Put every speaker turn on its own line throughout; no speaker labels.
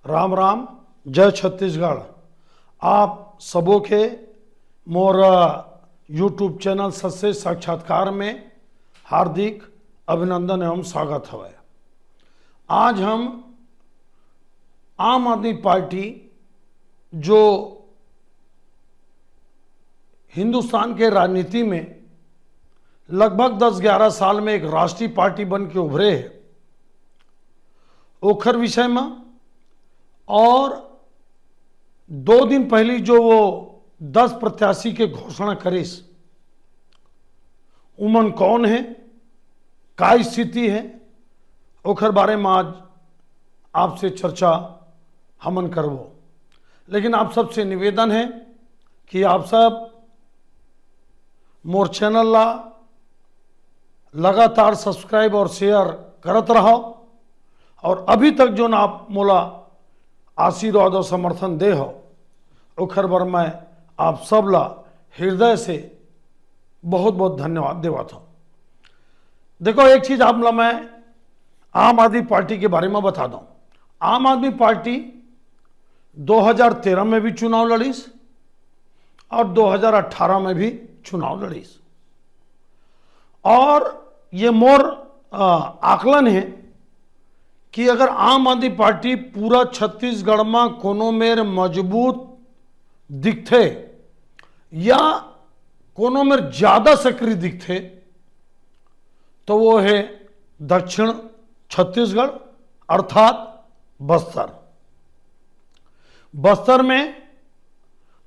राम राम, जय छत्तीसगढ़। आप सबों के मोर यूट्यूब चैनल सत्य साक्षात्कार में हार्दिक अभिनंदन एवं स्वागत है। आज हम आम आदमी पार्टी जो हिंदुस्तान के राजनीति में लगभग 10-11 साल में एक राष्ट्रीय पार्टी बन के उभरे है, ओखर विषय में और 2 दिन पहले जो वो 10 प्रत्याशी के घोषणा करिस, उमन कौन है, का स्थिति है, ओखर बारे में आज आपसे चर्चा हमन करबो। लेकिन आप सबसे निवेदन है कि आप सब मोर चैनल ला लगातार सब्सक्राइब और शेयर करत रहो और अभी तक जो ना आप मोला आशीर्वाद और समर्थन दे हो, ओखर बर मैं आप सब ला हृदय से बहुत बहुत धन्यवाद देवत हूँ। देखो, एक चीज आप ला मैं आम आदमी पार्टी के बारे में बता दूं। आम आदमी पार्टी 2013 में भी चुनाव लड़ीस और 2018 में भी चुनाव लड़ीस, और ये मोर आकलन है कि अगर आम आदमी पार्टी पूरा छत्तीसगढ़ में कोनो मेर मजबूत दिखते या कोनो मेर ज्यादा सक्रिय दिखते तो वो है दक्षिण छत्तीसगढ़ अर्थात बस्तर। बस्तर में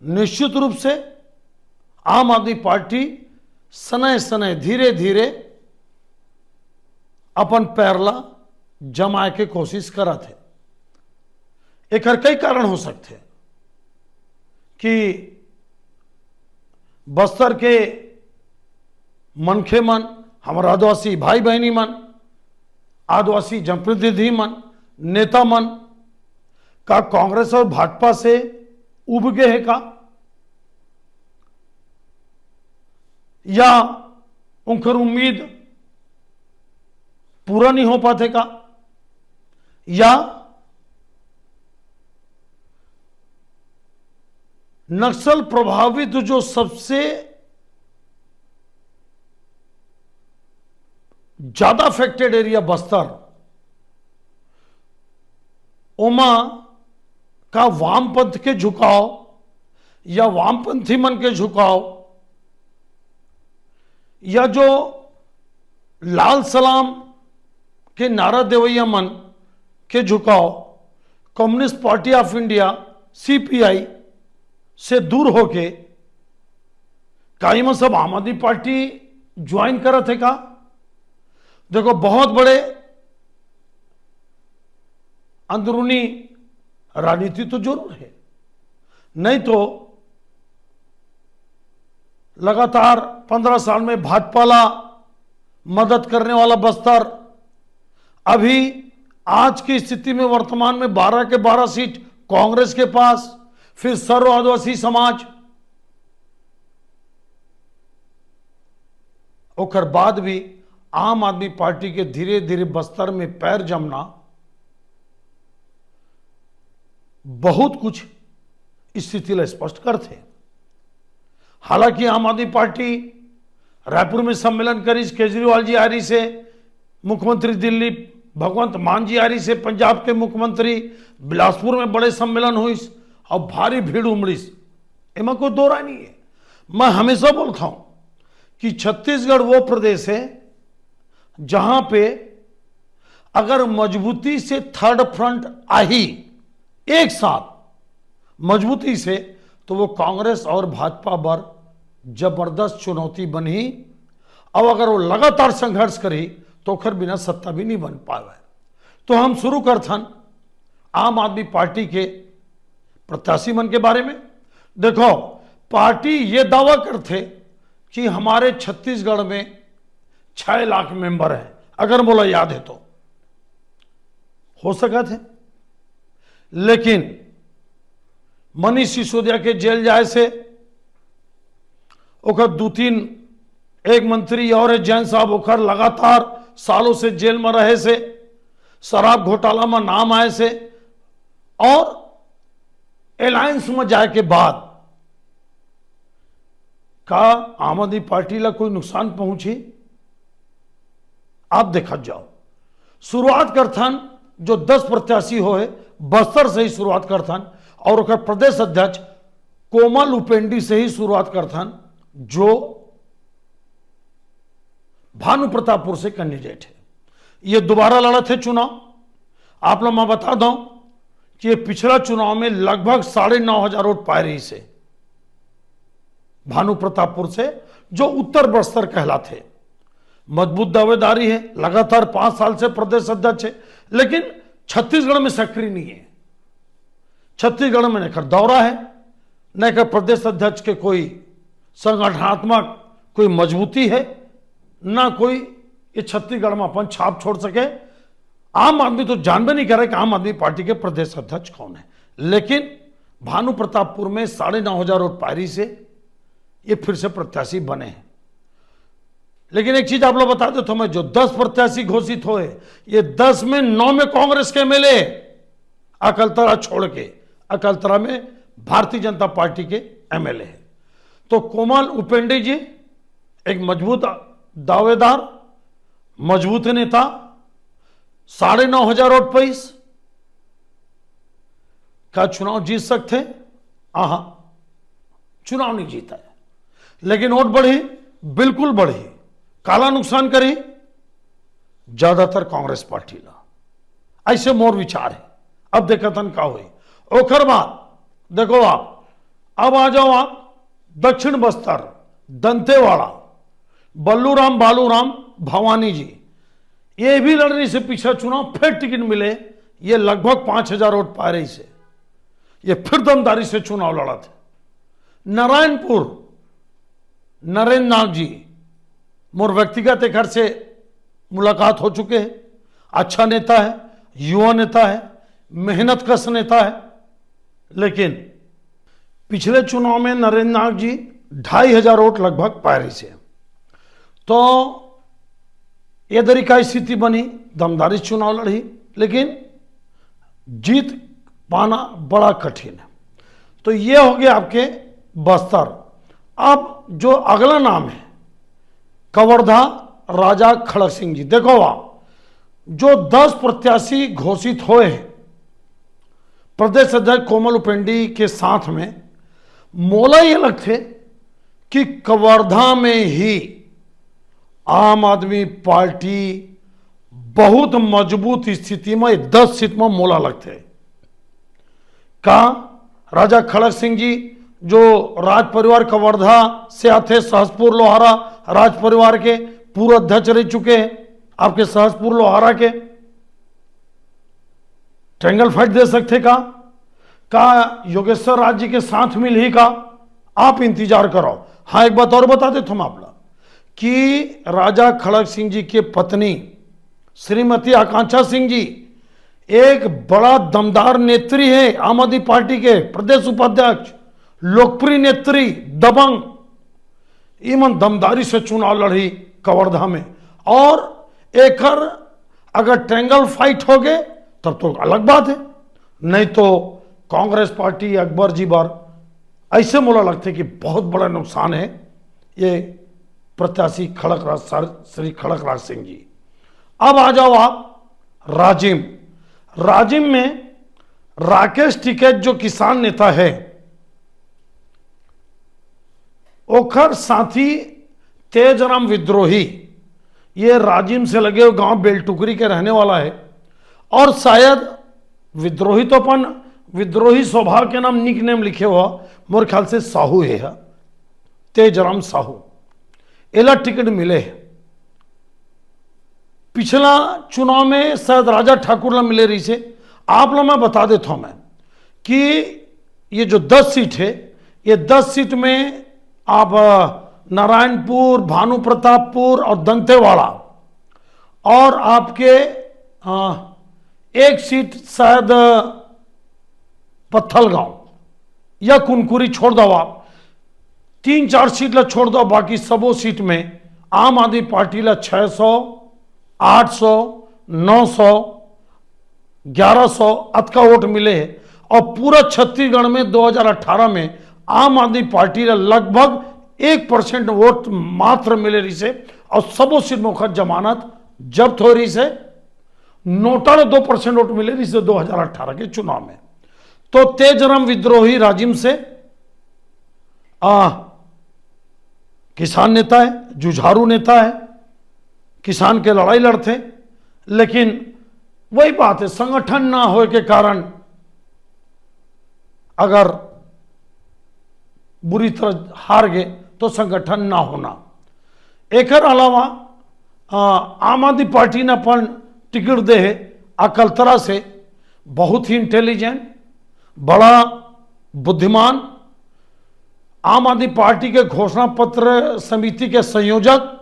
निश्चित रूप से आम आदमी पार्टी सनय सनय धीरे धीरे अपन पैरला जमाए के कोशिश करा थे। एक कई कारण हो सकते हैं कि बस्तर के मनखे मन, हमारा आदिवासी भाई बहनी मन, आदिवासी जनप्रतिनिधि मन, नेता मन का कांग्रेस और भाजपा से उब गए है का, या उनकर उम्मीद पूरा नहीं हो पाते का, या नक्सल प्रभावित जो सबसे ज्यादा अफेक्टेड एरिया बस्तर, ओमा का वामपंथ के झुकाव या वामपंथी मन के झुकाव या जो लाल सलाम के नारा देवैया मन के झुकाव communist party of India CPI से दूर होके काई में सब आम आदमी पार्टी ज्वाइन करा थे का। देखो, बहुत बड़े अंदरूनी राजनीति तो जरूर है, नहीं तो लगातार 15 साल में भाजपा ला मदद करने वाला बस्तर अभी आज की स्थिति में वर्तमान में 12 के 12 सीट कांग्रेस के पास, फिर सर्व आदिवासी समाज, ओकर बाद भी आम आदमी पार्टी के धीरे धीरे बस्तर में पैर जमना बहुत कुछ स्थिति ला स्पष्ट करते। हालांकि आम आदमी पार्टी रायपुर में सम्मेलन करी, केजरीवाल जी आ रही से, मुख्यमंत्री दिल्ली भगवंत मान जी आ रही से, पंजाब के मुख्यमंत्री, बिलासपुर में बड़े सम्मेलन हुई और भारी भीड़ उमड़ीस, इनमें कोई दो राय नहीं है। मैं हमेशा बोलता हूं कि छत्तीसगढ़ वो प्रदेश है जहां पे अगर मजबूती से थर्ड फ्रंट आई एक साथ मजबूती से, तो वो कांग्रेस और भाजपा पर जबरदस्त चुनौती बनी, और अगर वो लगातार संघर्ष करी तो फिर बिना सत्ता भी नहीं बन पाए। तो हम शुरू करथन आम आदमी पार्टी के प्रत्याशी मन के बारे में। देखो, पार्टी ये दावा करते कि हमारे छत्तीसगढ़ में 6 लाख मेंबर हैं, अगर बोला याद है तो हो सका थे, लेकिन मनीष सिसोदिया के जेल जाए से ओकर 2-3 एक मंत्री और है जैन साहब, ओकर लगातार सालों से जेल में रहे से, शराब घोटाला में नाम आए से और एलायंस में जाए के बाद का आम आदमी पार्टी ला कोई नुकसान पहुंची? आप देखा जाओ, शुरुआत करथन जो 10 प्रत्याशी होए बस्तर से ही शुरुआत करथन और ओकर प्रदेश अध्यक्ष कोमल उपेंडी से ही शुरुआत करथन जो भानु प्रतापपुर से कैंडिडेट है। ये दोबारा लड़ा थे चुनाव। आप लोग मैं बता दूं कि ये पिछला चुनाव में लगभग 9,500 वोट पाए रही से भानु प्रतापपुर से, जो उत्तर बस्तर कहलाते। मजबूत दावेदारी है, लगातार 5 साल से प्रदेश अध्यक्ष है, लेकिन छत्तीसगढ़ में सक्रिय नहीं है। छत्तीसगढ़ में न कर दौरा है, न कर प्रदेश अध्यक्ष के कोई संगठनात्मक कोई मजबूती है, ना कोई ये छत्तीसगढ़ में अपन छाप छोड़ सके। आम आदमी तो जानबे नहीं करे कि आम आदमी पार्टी के प्रदेश अध्यक्ष कौन है, लेकिन भानु प्रतापपुर में 9,500 वोट पारी से ये फिर से प्रत्याशी बने हैं। लेकिन एक चीज आप लोग बता दो, मैं जो 10 प्रत्याशी घोषित हुए, ये 10 में 9 में कांग्रेस के एमएलए, अकलतरा छोड़ के, अकलतरा में भारतीय जनता पार्टी के एमएलए है। तो कोमल उपेंडी जी एक मजबूत दावेदार, मजबूत नेता, 9,500 वोट पैस का चुनाव जीत सकते? आहा, चुनाव नहीं जीता है, लेकिन वोट बढ़ी, बिल्कुल बढ़ी। काला नुकसान करी ज्यादातर कांग्रेस पार्टी ला, ऐसे मोर विचार है। अब देखतन का हुई ओखर बाद देखो आप, अब आ जाओ आप दक्षिण बस्तर, दंतेवाड़ा, बल्लूराम बालूराम भवानी जी, ये भी लड़ने से पिछला चुनाव फिर टिकट मिले, ये लगभग 5,000 वोट पा रही से ये फिर दमदारी से चुनाव लड़ा थे। नारायणपुर, नरेंद्र नाग जी, मोर व्यक्तिगत एक घर से मुलाकात हो चुके हैं, अच्छा नेता है, युवा नेता है, मेहनत कश नेता है, लेकिन पिछले चुनाव में नरेंद्र नाग जी 2,500 वोट लगभग पा रही से। तो यह तरीका स्थिति बनी, दमदारी चुनाव लड़ी, लेकिन जीत पाना बड़ा कठिन है। तो यह हो गया आपके बस्तर। अब जो अगला नाम है कवर्धा राजा खड़क सिंह जी, देखो आप जो 10 प्रत्याशी घोषित हुए हैं प्रदेश अध्यक्ष कोमल उपेंडी के साथ में, मोला ये अलग थे कि कवर्धा में ही आम आदमी पार्टी बहुत मजबूत स्थिति में 10 सीट में मोला लगते का। राजा खड़क सिंह जी जो राज परिवार कवर्धा से आते, सहसपुर लोहारा राज परिवार के पूर्व अध्यक्ष रह चुके हैं, आपके सहसपुर लोहारा के ट्रायंगल फाइट दे सकते का योगेश्वर राज जी के साथ मिल ही का। आप इंतजार करो। हाँ, एक बात और बता देता हूं आप लोग कि राजा खड़क सिंह जी के पत्नी श्रीमती आकांक्षा सिंह जी एक बड़ा दमदार नेत्री है, आम आदमी पार्टी के प्रदेश उपाध्यक्ष, लोकप्रिय नेत्री, दबंग, इमन दमदारी से चुनाव लड़ी कवर्धा में। और एक अगर ट्रायंगल फाइट हो गए तब तो अलग बात है, नहीं तो कांग्रेस पार्टी अकबर जी बार ऐसे मोला लगते कि बहुत बड़ा नुकसान है ये प्रत्याशी श्री खड़क राज सिंह जी। अब आ जाओ आप राजिम। राजिम में राकेश टिकैत जो किसान नेता है, ओखर साथी तेजराम विद्रोही, ये राजिम से लगे हुए गांव बेलटुकरी के रहने वाला है, और शायद विद्रोही तो अपन विद्रोही स्वभाव के नाम निक नेम लिखे हुआ, मोर ख्याल से साहू है, तेजराम साहू, एला टिकट मिले। पिछला चुनाव में शायद राजा ठाकुर ला मिले रही से। आप लोग मैं बता देता हूं मैं कि ये जो 10 सीट है, ये 10 सीट में आप नारायणपुर, भानु प्रतापपुर और दंतेवाड़ा, और आपके एक सीट शायद पत्थलगांव या कुनकुरी छोड़ दो, आप 3-4 सीट ला छोड़ दो, बाकी सबो सीट में आम आदमी पार्टी ला 600, 800, 900 1100 अत का वोट मिले हैं और पूरा छत्तीसगढ़ में 2018 में आम आदमी पार्टी ने लगभग 1% वोट मात्र मिले रही से और सबो सिर मुखत जमानत जब्त हो रही से। नोटा 2% वोट मिले रही से 2018 के चुनाव में। तो तेजराम विद्रोही राजिम से किसान नेता है, जुझारू नेता है, किसान के लड़ाई लड़ते, लेकिन वही बात है, संगठन ना होने के कारण अगर बुरी तरह हार गए तो संगठन ना होना। एक अलावा आम आदमी पार्टी ने अपन टिकट दे है अकलतरा से, बहुत ही इंटेलिजेंट, बड़ा बुद्धिमान, आम आदमी पार्टी के घोषणा पत्र समिति के संयोजक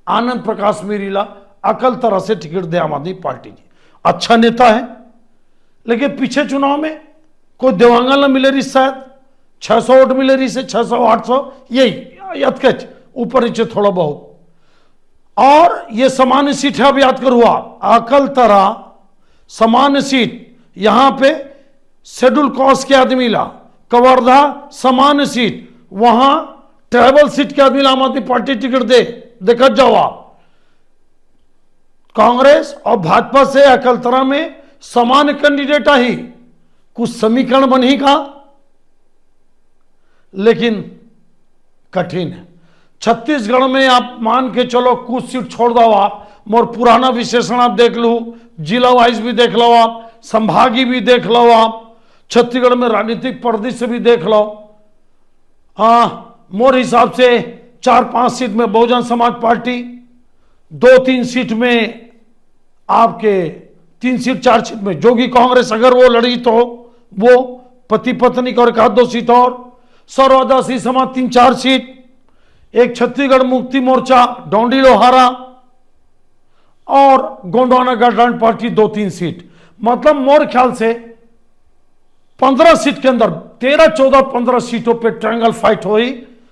आनंद प्रकाश मीरीला अकलतरा से टिकट दे आम आदमी पार्टी की। अच्छा नेता है, लेकिन पीछे चुनाव में कोई देवांगन न मिले रही, शायद 600 वोट मिले रही से 600-800 यही यथकच ऊपर नीचे थोड़ा बहुत। और ये सामान्य सीट है, अब याद करो आप, अकलतरा सामान्य सीट, यहां पे शेड्यूल कास्ट के आदमी ला, कवर्धा सामान्य सीट, वहां ट्राइबल सीट के आदमी आम आदमी पार्टी टिकट दे। देखा जाओ आप, कांग्रेस और भाजपा से अकलतरा में समान कैंडिडेट ही, कुछ समीकरण बन ही का, लेकिन कठिन है। छत्तीसगढ़ में आप मान के चलो कुछ सीट छोड़ दो आप, मोर पुराना विशेषण आप देख लो, जिला वाइज भी देख लो आप, संभागी भी देख लो आप, छत्तीसगढ़ में राजनीतिक परिदृश्य भी देख लो। मोर हिसाब से 4-5 सीट में बहुजन समाज पार्टी, 2-3 सीट में आपके 3 सीट 4 सीट में जोगी कांग्रेस अगर वो लड़ी तो वो पति पत्नी का, और 1-2 सीट और सर्वदासी समाज 3-4 सीट, एक छत्तीसगढ़ मुक्ति मोर्चा डोंडी लोहारा और गोंडवाना गठबंधन पार्टी 2-3 सीट। मतलब मोर ख्याल से 15 सीट के अंदर 13, 14, 15 सीटों पे ट्रायंगल फाइट हुई,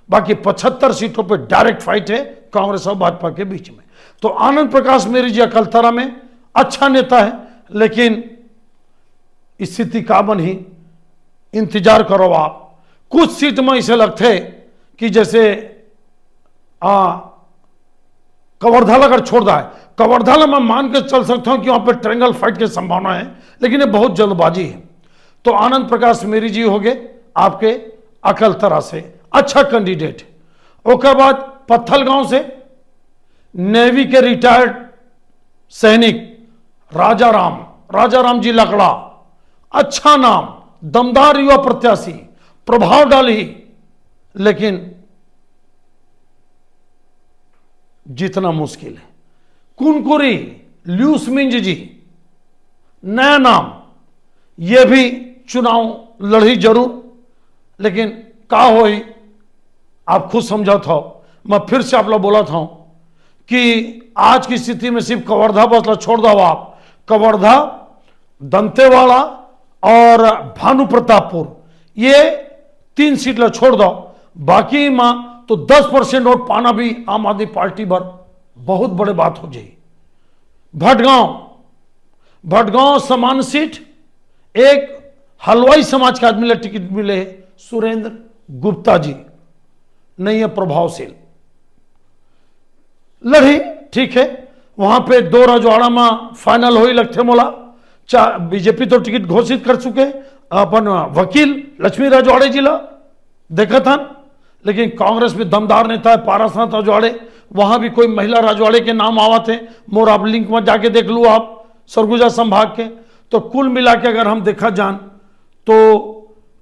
बाकी 75 सीटों पे डायरेक्ट फाइट है कांग्रेस और भाजपा के बीच में। तो आनंद प्रकाश मीरी जी अकलतरा में अच्छा नेता है, लेकिन स्थिति का बन ही इंतजार करो आप। कुछ सीट में इसे लगते कि जैसे कवर्धा अगर छोड़ रहा है, कवर्धा मैं मान के चल सकता हूं कि वहां पर ट्रायंगल फाइट की संभावना है, लेकिन ये बहुत जल्दबाजी है। तो आनंद प्रकाश मीरी जी हो गए आपके अकलतरा से, अच्छा कैंडिडेट है। उसके बाद पत्थलगांव से नेवी के रिटायर्ड सैनिक राजाराम जी लकड़ा, अच्छा नाम, दमदार युवा प्रत्याशी, प्रभाव डाली, लेकिन जीतना मुश्किल है। कुनकुरी ल्यूसमिंज जी, नया नाम, यह भी चुनाव लड़ी जरूर, लेकिन का हो ही आप खुद समझा था। मैं फिर से आप लोग बोला था कि आज की स्थिति में सिर्फ कवर्धा बसला छोड़ दो आप, कवर्धा, दंतेवाड़ा और भानु प्रतापपुर, ये 3 सीट ला छोड़ दो, बाकी मां तो 10% वोट पाना भी आम आदमी पार्टी पर बहुत बड़ी बात हो जाए। भटगांव समान सीट, एक हलवाई समाज के आदमी ला टिकट मिले है, सुरेंद्र गुप्ता जी, नहीं है प्रभावशील, लड़ी ठीक है। वहां पे 2 रजवाड़ा में फाइनल हो ही लगते मोला, बीजेपी तो टिकट घोषित कर चुके, अपन वकील लक्ष्मी रजवाड़े जिला देखा था, लेकिन कांग्रेस में दमदार नेता है पारसनाथ रजवाड़े, वहां भी कोई महिला रजवाड़े के नाम आवा थे, मोर आप लिंक में जाके देख लू आप, सरगुजा संभाग के। तो कुल मिला के अगर हम देखा जान तो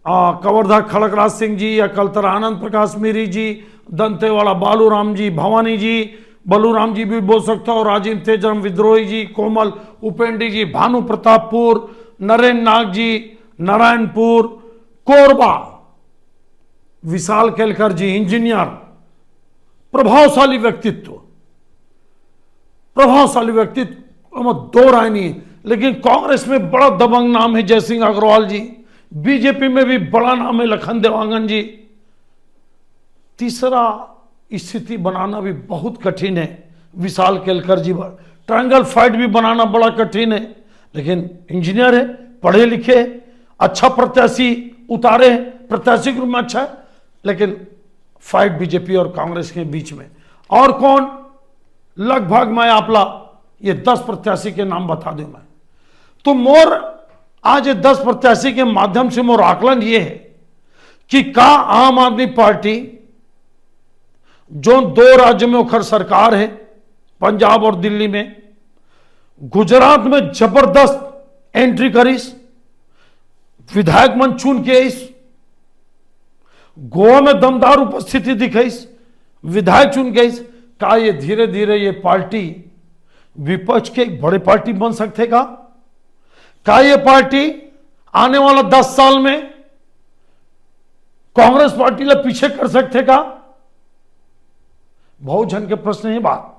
कवर्धा खड़गराज सिंह जी, अकलतरा आनंद प्रकाश मीरी जी, दंतेवाड़ा बालूराम जी, भवानी जी, बलूराम जी भी बोल सकता हो, राजीव तेजराम विद्रोही जी, कोमल उपेंडी जी, भानु प्रतापपुर, नरेंद्र नाग जी, नारायणपुर, कोरबा विशाल केलकर जी, इंजीनियर, प्रभावशाली व्यक्तित्व, दो राय नहीं है। लेकिन कांग्रेस में बड़ा दबंग नाम है जयसिंह अग्रवाल जी, बीजेपी में भी बड़ा नाम है लखन देवांगन जी। तीसरा स्थिति बनाना भी बहुत कठिन है, विशाल केलकर जी, ट्रायंगल फाइट भी बनाना बड़ा कठिन है, लेकिन इंजीनियर है, पढ़े लिखे, अच्छा प्रत्याशी उतारे हैं, प्रत्याशी के रूप में अच्छा है, लेकिन फाइट बीजेपी और कांग्रेस के बीच में। और कौन? लगभग मैं आपला ये 10 प्रत्याशी के नाम बता दूं मैं, तो मोर आज ये 10 प्रत्याशी के माध्यम से मोर आकलन ये है कि का आम आदमी पार्टी जो 2 राज्य में उखर सरकार है, पंजाब और दिल्ली में, गुजरात में जबरदस्त एंट्री करीस, विधायक मन चुन के आईस, गोवा में दमदार उपस्थिति दिखाईस, विधायक चुन के आईस, का ये धीरे धीरे ये पार्टी विपक्ष के एक बड़े पार्टी बन सकते का ये पार्टी आने वाला 10 साल में कांग्रेस पार्टी ला पीछे कर सकते का? बहुत जन के प्रश्न है बात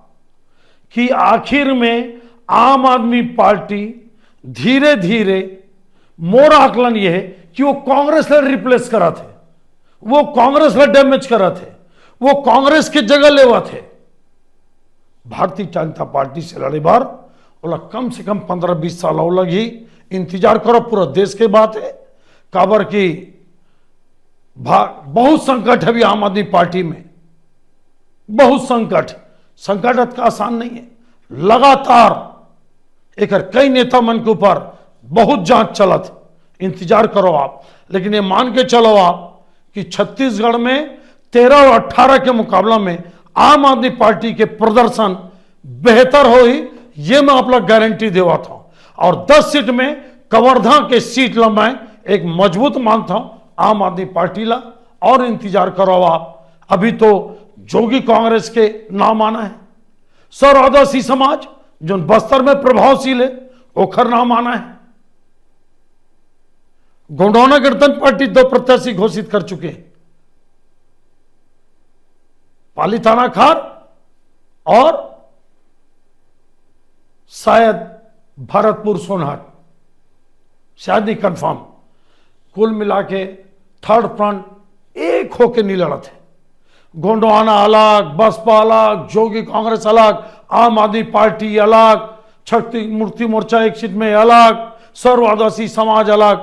कि आखिर में आम आदमी पार्टी धीरे धीरे, मोर आकलन यह है कि वो कांग्रेस ला रिप्लेस करा थे, वो कांग्रेस ला डैमेज करा थे, वो कांग्रेस की जगह लेवा थे। भारतीय जनता पार्टी से लड़े बार बोला कम से कम 15-20 साल और लगी, इंतजार करो, पूरा देश की बात है। काबर की बहुत संकट है अभी आम आदमी पार्टी में, बहुत संकट का आसान नहीं है। लगातार एक कई नेता मन के ऊपर बहुत जांच चलत, इंतजार करो आप। लेकिन ये मान के चलो आप कि छत्तीसगढ़ में 13 और 18 के मुकाबला में आम आदमी पार्टी के प्रदर्शन बेहतर हो ही, ये मैं आप लोग गारंटी देवा था। और 10 सीट में कवर्धा के सीट ला मैं एक मजबूत मानता हूं आम आदमी पार्टी ला। और इंतजार करो आप, अभी तो जोगी कांग्रेस के नाम आना है, सर आदिवासी समाज जो बस्तर में प्रभावशील है ओखर नाम आना है, गोंडवाना गणतंत्र पार्टी 2 प्रत्याशी घोषित कर चुके हैं, पाली थाना खार और शायद भरतपुर सोनहट, शायद नहीं कंफर्म। कुल मिला के थर्ड फ्रंट एक होके नहीं लड़ा थे। गोंडवाना अलग, बसपा अलग, जोगी कांग्रेस अलग, आम आदमी पार्टी अलग, शक्ति मूर्ति मोर्चा एक सीट में अलग, सर्व आदिवासी समाज अलग।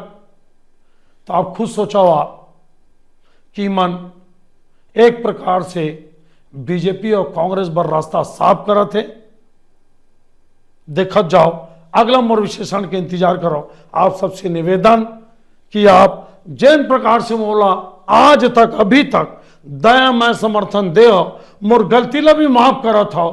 तो आप खुद सोचो आप कि मन एक प्रकार से बीजेपी और कांग्रेस पर रास्ता साफ करा थे। देखत जाओ, अगला मोर विश्लेषण के इंतजार करो। आप सबसे निवेदन कि आप जिन प्रकार से मोला आज तक अभी तक दया मैं समर्थन दे हो, मोर गलती ला भी माफ करा था,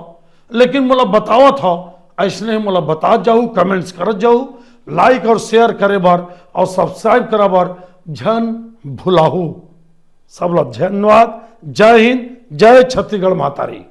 लेकिन मोला बतावा था, ऐसने मोला बता जाऊ, कमेंट्स करत जाऊ, लाइक और शेयर करे बार और सब्सक्राइब करा बार झन भुलाहू। सब लोग धन्यवाद। जय हिंद, जय छत्तीसगढ़ मातारी।